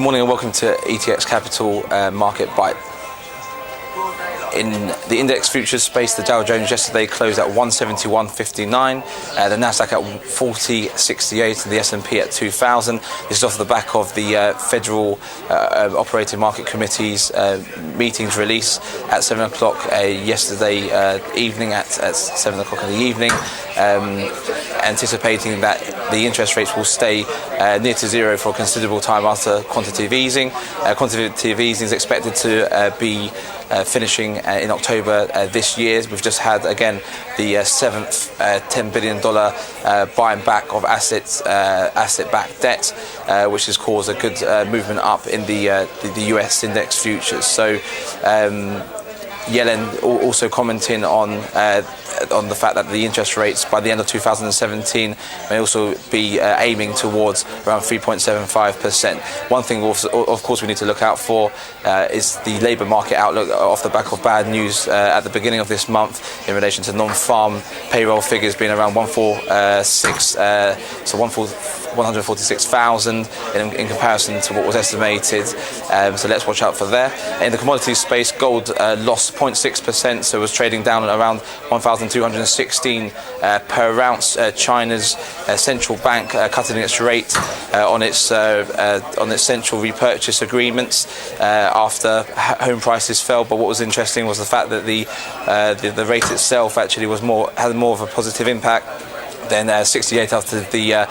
Good morning and welcome to ETX Capital Market Bite. In the index futures space, the Dow Jones yesterday closed at 171.59, the Nasdaq at 40.68, and the S&P at 2,000. This is off the back of the Federal Operating Market Committee's meetings release at 7 o'clock yesterday evening, at 7 o'clock in the evening, anticipating that the interest rates will stay near to zero for a considerable time after quantitative easing. Quantitative easing is expected to be finishing in October this year. We've just had again the seventh $10 billion buying back of asset-backed debt, which has caused a good movement up in the US index futures. So Yellen also commenting on the fact that the interest rates by the end of 2017 may also be aiming towards around 3.75%. One thing, of course, we need to look out for is the labour market outlook off the back of bad news at the beginning of this month in relation to non-farm payroll figures being around 146,000 in comparison to what was estimated. So let's watch out for there. In the commodities space, gold lost 0.6%, so was trading down at around 1,216 per ounce. China's central bank cutting its rate on its central repurchase agreements after home prices fell. But what was interesting was the fact that the rate itself actually had more of a positive impact. Then 68 out of the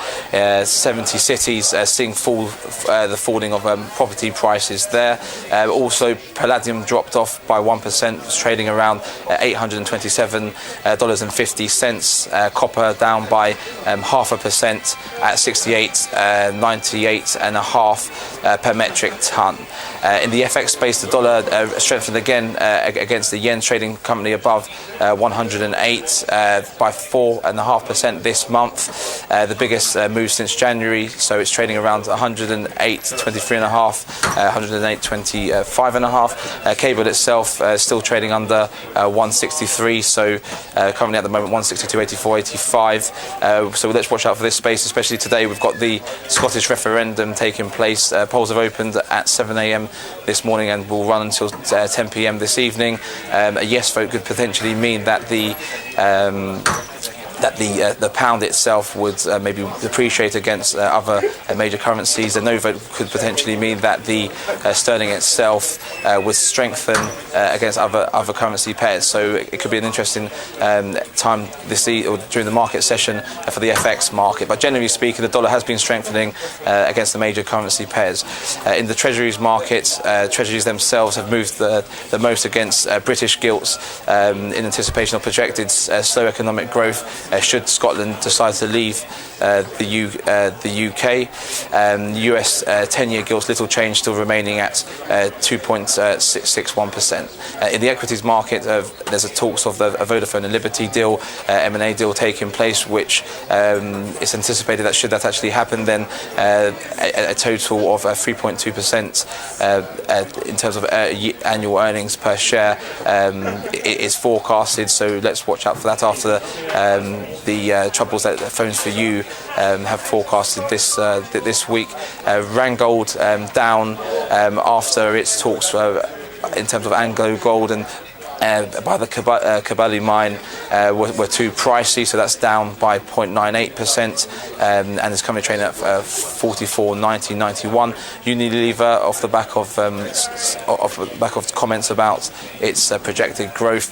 70 cities seeing the falling of property prices there. Also, palladium dropped off by 1%, was trading around $827.50. Copper down by 0.5% at 68.98.5 per metric ton. In the FX space, the dollar strengthened again against the yen, trading currently above 108 by 4.5% this month. The biggest move since January, so it's trading around 108.23.5, 108.25.5. Cable itself still trading under 163, so currently at the moment 162.84.85. So let's watch out for this space, especially today. We've got the Scottish referendum taking place. Polls have opened at 7 a.m. this morning and will run until 10 p.m. this evening. A yes vote could potentially mean that the pound itself would maybe depreciate against other major currencies. A no vote could potentially mean that the sterling itself would strengthen against other currency pairs. So it could be an interesting time or during the market session for the FX market. But generally speaking, the dollar has been strengthening against the major currency pairs. In the treasuries market, treasuries themselves have moved the most against British gilts in anticipation of projected slow economic growth. Should Scotland decide to leave the UK. US 10-year gilts, little change, still remaining at 2.661%. In the equities market, there's a talks of a Vodafone and Liberty deal, M&A deal taking place, which is anticipated that should that actually happen, then a total of 3.2% in terms of annual earnings per share is forecasted. So let's watch out for that after the troubles that Phones for You have forecasted this week. Randgold down after its talks in terms of Anglo Gold and by the Kabali mine were too pricey, so that's down by 0.98%, and it's currently trading at 44.90.91. Unilever, off the back of comments about its projected growth,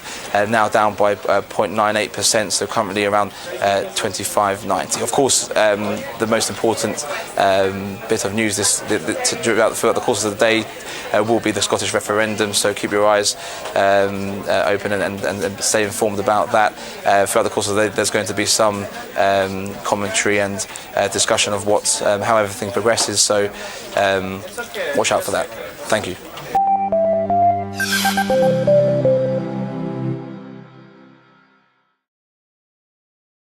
now down by 0.98%, so currently around 25.90. Of course, the most important bit of news throughout the course of the day will be the Scottish referendum, so keep your eyes open and stay informed about that. Throughout the course of the day, there's going to be some commentary and discussion of how everything progresses, so watch out for that. Thank you.